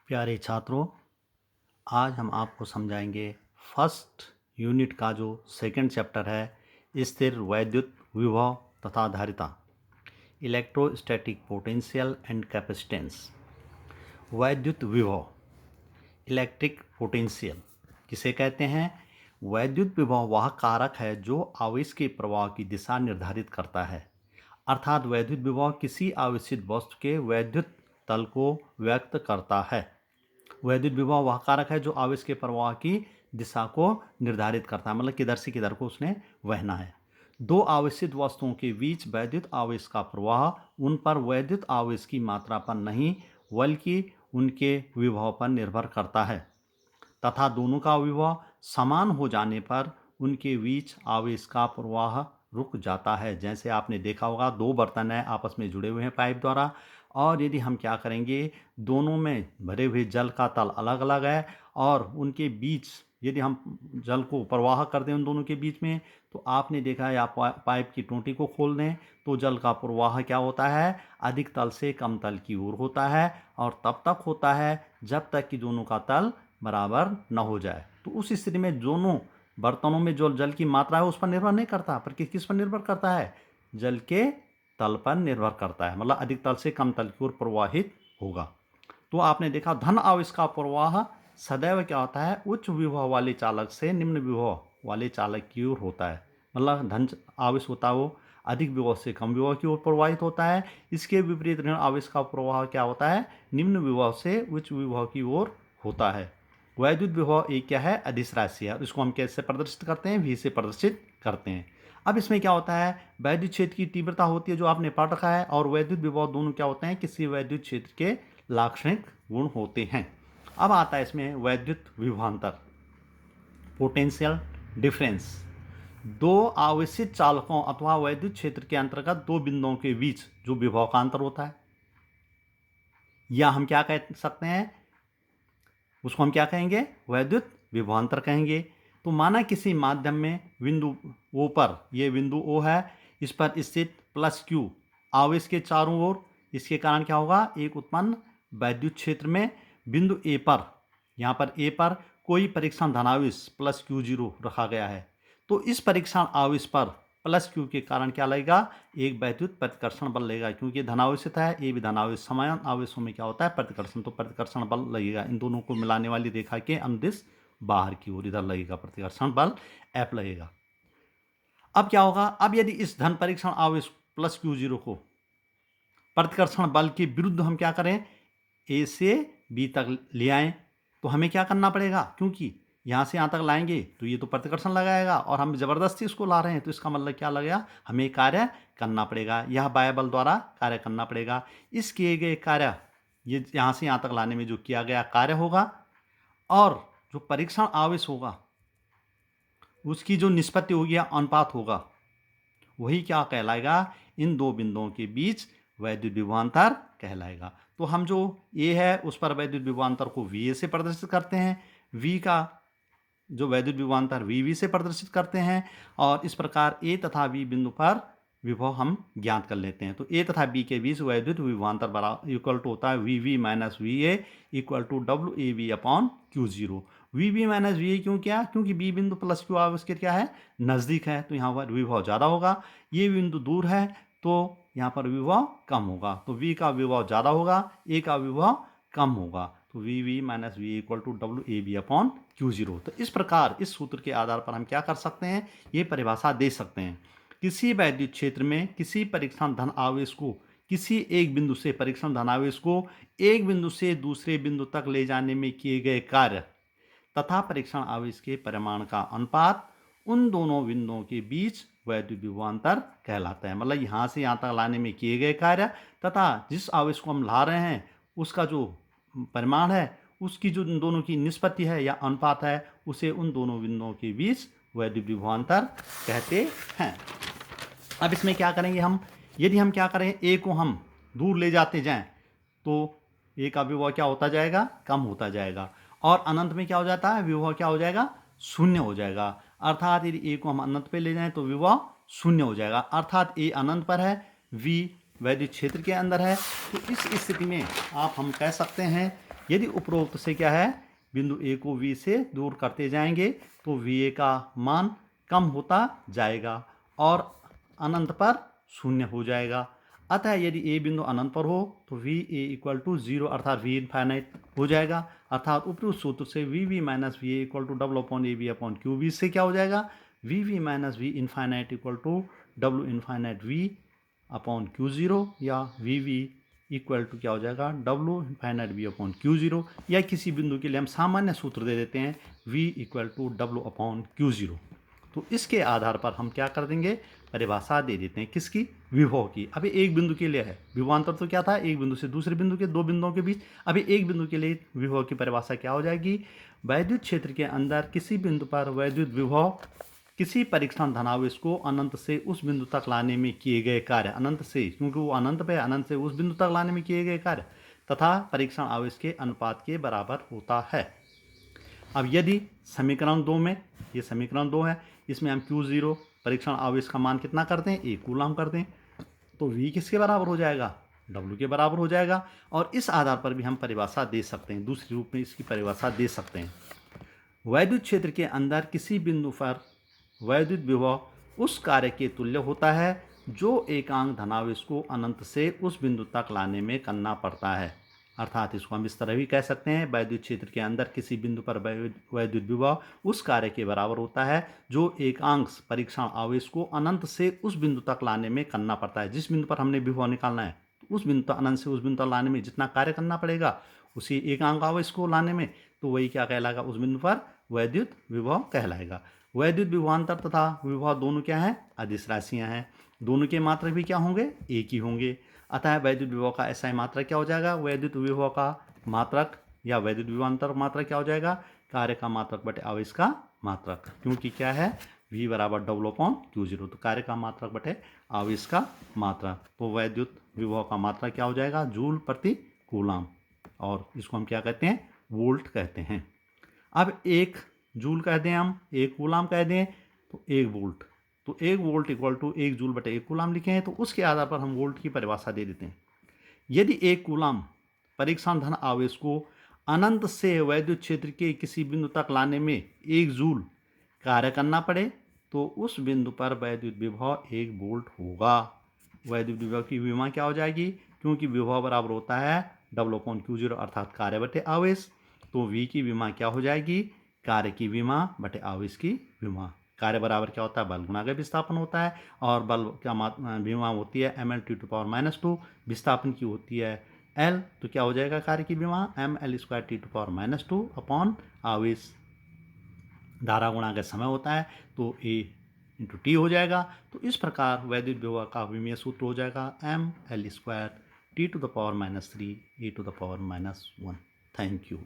प्यारे छात्रों, आज हम आपको समझाएंगे फर्स्ट यूनिट का जो सेकंड चैप्टर है स्थिर वैद्युत विभव तथा धारिता, इलेक्ट्रोस्टैटिक पोटेंशियल एंड कैपेसिटेंस। वैद्युत विभव, इलेक्ट्रिक पोटेंशियल किसे कहते हैं? वैद्युत विभव वह कारक है जो आवेश के प्रवाह की दिशा निर्धारित करता है। अर्थात वैद्युत विभव किसी आवेशित वस्तु के वैद्युत तल को व्यक्त करता है। वैद्युत विभव वह कारक है जो आवेश के प्रवाह की दिशा को निर्धारित करता है, मतलब किधर से किधर को उसने बहना है। दो आवेशित वस्तुओं के बीच वैद्युत आवेश का प्रवाह उन पर वैद्युत आवेश की मात्रा पर नहीं बल्कि उनके विभव पर निर्भर करता है तथा दोनों का विभव समान हो जाने पर उनके बीच आवेश का प्रवाह रुक जाता है। जैसे आपने देखा होगा, दो बर्तन हैं आपस में जुड़े हुए हैं पाइप द्वारा, और यदि हम क्या करेंगे, दोनों में भरे हुए जल का तल अलग अलग है और उनके बीच यदि हम जल को प्रवाह कर दें उन दोनों के बीच में, तो आपने देखा है आप पाइप की टोंटी को खोल दें तो जल का प्रवाह क्या होता है, अधिक तल से कम तल की ओर होता है, और तब तक होता है जब तक कि दोनों का तल बराबर न हो जाए। तो उस स्थिति में दोनों बर्तनों में जो जल की मात्रा है उस पर निर्भर नहीं करता, पर किस पर निर्भर करता है? जल के तल पर निर्भर करता है, मतलब अधिक तल से कम तल की ओर प्रवाहित होगा। तो आपने देखा धन आवेश का प्रवाह सदैव क्या होता है, उच्च विभव वाले चालक से निम्न विभव वाले चालक की ओर होता है। मतलब धन आवेश होता है वो अधिक विभव से कम विभव की ओर प्रवाहित होता है। इसके विपरीत ऋण आवेश का प्रवाह क्या होता है, निम्न विभव से उच्च विभव की ओर होता है। वैद्युत विभव एक क्या है, अदिश राशि है। इसको हम कैसे प्रदर्शित करते हैं? V से प्रदर्शित करते हैं। अब इसमें क्या होता है, वैद्युत क्षेत्र की तीव्रता होती है जो आपने पढ़ रखा है, और वैद्युत विभव दोनों क्या होते हैं, किसी वैद्युत क्षेत्र के लाक्षणिक गुण होते हैं। अब आता है इसमें वैद्युत विभवांतर, पोटेंशियल डिफरेंस। दो आवेशित चालकों अथवा वैद्युत क्षेत्र के अंतर्गत दो बिंदुओं के बीच जो विभव का अंतर होता है, या हम क्या कह सकते हैं, उसको हम क्या कहेंगे, वैद्युत विभवांतर कहेंगे। तो माना किसी माध्यम में बिंदु O पर, यह बिंदु O है, इस पर स्थित प्लस Q आवेश के चारों ओर, इसके कारण क्या होगा, एक उत्पन्न वैद्युत क्षेत्र में बिंदु A पर, यहाँ पर A पर कोई परीक्षण धनावेश प्लस Q0 रखा गया है। तो इस परीक्षण आवेश पर प्लस Q के कारण क्या लगेगा, एक वैद्युत प्रतिकर्षण बल लगेगा, क्योंकि धनावेशित है, ये भी धनावेश। समान आवेशों में क्या होता है, प्रतिकर्षण, तो प्रतिकर्षण बल लगेगा। इन दोनों को मिलाने वाली रेखा के अनुदिश बाहर की ओर इधर लगेगा प्रतिकर्षण बल F लगेगा। अब क्या होगा, अब यदि इस धन परीक्षण आवेश प्लस Q0 को प्रतिकर्षण बल के विरुद्ध हम क्या करें, A से B तक ले आए, तो हमें क्या करना पड़ेगा, क्योंकि यहाँ से यहाँ तक लाएंगे तो ये तो प्रतिकर्षण लगाएगा, और हम जबरदस्ती इसको ला रहे हैं, तो इसका मतलब क्या लगेगा, हमें कार्य करना पड़ेगा, यह बाह्य बल द्वारा कार्य करना पड़ेगा। इस किए गए कार्य, ये यहाँ से यहाँ तक लाने में जो किया गया कार्य होगा, और जो परीक्षण आवेश होगा उसकी जो निष्पत्ति होगी या अनुपात होगा, वही क्या कहलाएगा, इन दो बिंदुओं के बीच वैद्युत विभवांतर कहलाएगा। तो हम जो A है उस पर वैद्युत विभवांतर को VA से प्रदर्शित करते हैं, V का जो वैद्युत विभवांतर VB से प्रदर्शित करते हैं, और इस प्रकार A तथा B बिंदु पर विभव हम ज्ञात कर लेते हैं। तो A तथा B के बीच वैद्युत विभवांतर बराबर इक्वल टू होता है VB minus VA equal to WAB upon Q0। VB minus VA क्यों किया, क्योंकि B बिंदु प्लस Q आवेश के क्या है, नज़दीक है, तो यहाँ पर विभव ज़्यादा होगा। ये बिंदु दूर है तो यहाँ पर विभव कम होगा, तो V का विभव ज़्यादा होगा, A का विभव कम होगा। तो VB minus VA equal to WAB upon Q0। तो इस प्रकार इस सूत्र के आधार पर हम क्या कर सकते हैं, ये परिभाषा दे सकते हैं। किसी वैद्युत क्षेत्र में किसी परीक्षण धन आवेश को किसी एक बिंदु से, परीक्षण धनावेश को एक बिंदु से दूसरे बिंदु तक ले जाने में किए गए कार्य तथा परीक्षण आवेश के परिमाण का अनुपात उन दोनों बिंदुओं के बीच वैद्युत विभवांतर कहलाता है। मतलब यहाँ से यहाँ तक लाने में किए गए कार्य तथा जिस आवेश को हम ला रहे हैं उसका जो परिमाण है, उसकी जो इन दोनों की निष्पत्ति है या अनुपात है, उसे उन दोनों बिंदुओं के बीच वैद्युत विभवांतर कहते हैं। अब इसमें क्या करेंगे हम, यदि हम क्या करें, A को हम दूर ले जाते जाएं तो A का विभव क्या होता जाएगा, कम होता जाएगा, और अनंत में क्या हो जाता है, विभव क्या हो जाएगा, शून्य हो जाएगा। अर्थात यदि A को हम अनंत पे ले जाएं तो विभव शून्य हो जाएगा, अर्थात A अनंत पर है, V वैद्युत क्षेत्र के अंदर है। तो इस स्थिति में आप हम कह सकते हैं यदि उपरोक्त से क्या है, बिंदु ए को V से दूर करते जाएंगे तो VA का मान कम होता जाएगा और अनंत पर शून्य हो जाएगा। अतः यदि ए बिंदु अनंत पर हो तो VA इक्वल टू 0 अर्थात V इनफाइनाइट हो जाएगा। अर्थात उपरोक्त सूत्र से VV minus VA equal to W upon AB upon Q. इससे क्या हो जाएगा, VV minus V infinite equal to W infinite V upon Q0 या VV इक्वल टू क्या हो जाएगा, W infinite V upon Q0, या किसी बिंदु के लिए हम सामान्य सूत्र दे देते हैं V equal to W upon Q0। तो इसके आधार पर हम क्या कर देंगे, परिभाषा दे देते हैं किसकी, विभव की। अभी एक बिंदु के लिए है, विभवांतर तो क्या था, एक बिंदु से दूसरे बिंदु के, दो बिंदुओं के बीच। अभी एक बिंदु के लिए विभव की परिभाषा क्या हो जाएगी, वैद्युत क्षेत्र के अंदर किसी बिंदु पर वैद्युत विभव किसी परीक्षण धनावेश को अनंत से उस बिंदु तक लाने में किए गए कार्य, अनंत से, क्योंकि वो अनंत पे, अनंत से उस बिंदु तक लाने में किए गए कार्य तथा परीक्षण आवेश के अनुपात के बराबर होता है। अब यदि समीकरण 2 में, ये समीकरण 2 है, इसमें हम Q0 परीक्षण आवेश का मान कितना करते हैं, 1 कूलम करते हैं, तो V किसके बराबर हो जाएगा, W के बराबर हो जाएगा। और इस आधार पर भी हम परिभाषा दे सकते हैं, दूसरे रूप में इसकी परिभाषा दे सकते हैं। वैद्युत क्षेत्र के अंदर किसी बिंदु पर वैद्युत विभव उस कार्य के तुल्य होता है जो एकांक धनावेश को अनंत से उस बिंदु तक लाने में करना पड़ता है। अर्थात इसको हम इस तरह भी कह सकते हैं, वैद्युत क्षेत्र के अंदर किसी बिंदु पर वैद्युत विभव उस कार्य के बराबर होता है जो एकांक परीक्षण आवेश को अनंत से उस बिंदु तक लाने में करना पड़ता है। जिस बिंदु पर हमने विभव निकालना है, उस बिंदु तक, अनंत से उस बिंदु तक लाने में जितना कार्य करना पड़ेगा उसी एकांक आवेश को लाने में, तो वही क्या कहलाएगा, उस बिंदु पर वैद्युत विभव कहलाएगा। वैद्युत विभवांतर तथा विभव दोनों क्या है, अदिश राशियां हैं। दोनों के मात्रक भी क्या होंगे, एक ही होंगे। अतः वैद्युत विभव का SI मात्रक क्या हो जाएगा, वैद्युत विभव का मात्रक या वैद्युत विभवांतर मात्रक क्या हो जाएगा, कार्य का मात्रक बटे आवेश का मात्रक। क्योंकि क्या है, V बराबर डब्ल्यू अपॉन Q0, तो कार्य का मात्रक बटे आवेश का मात्रक। तो वैद्युत विभव का मात्रक क्या हो जाएगा, जूल प्रति कूलम, और इसको हम क्या कहते हैं, वोल्ट कहते हैं। अब एक जूल कह दें हम, एक कूलम कह दें, तो एक वोल्ट, तो एक वोल्ट इक्वल टू एक जूल बटे एक कूलम लिखे हैं, तो उसके आधार पर हम वोल्ट की परिभाषा दे देते हैं। यदि एक कूलम परीक्षण धन आवेश को अनंत से वैद्युत क्षेत्र के किसी बिंदु तक लाने में एक जूल कार्य करना पड़े तो उस बिंदु पर वैद्युत विभव एक वोल्ट होगा। वैद्युत विभव की विमा क्या हो जाएगी, क्योंकि विभव बराबर होता है डब्ल्यू अपॉन Q0 अर्थात कार्य बटे आवेश, तो V की विमा क्या हो जाएगी, कार्य की विमा बटे आवेश की विमा। कार्य बराबर क्या होता है, बल गुणा के विस्थापन होता है, और बल क्या विमा होती है mL/-2, विस्थापन की होती है L, तो क्या हो जाएगा कार्य की विमा mL²T⁻² अपॉन आवेश। धारा गुणा का समय होता है तो A×T हो जाएगा। तो इस प्रकार वैद्युत विभव का विमीय सूत्र हो जाएगा mL²T⁻³ A⁻⁻1। Thank you.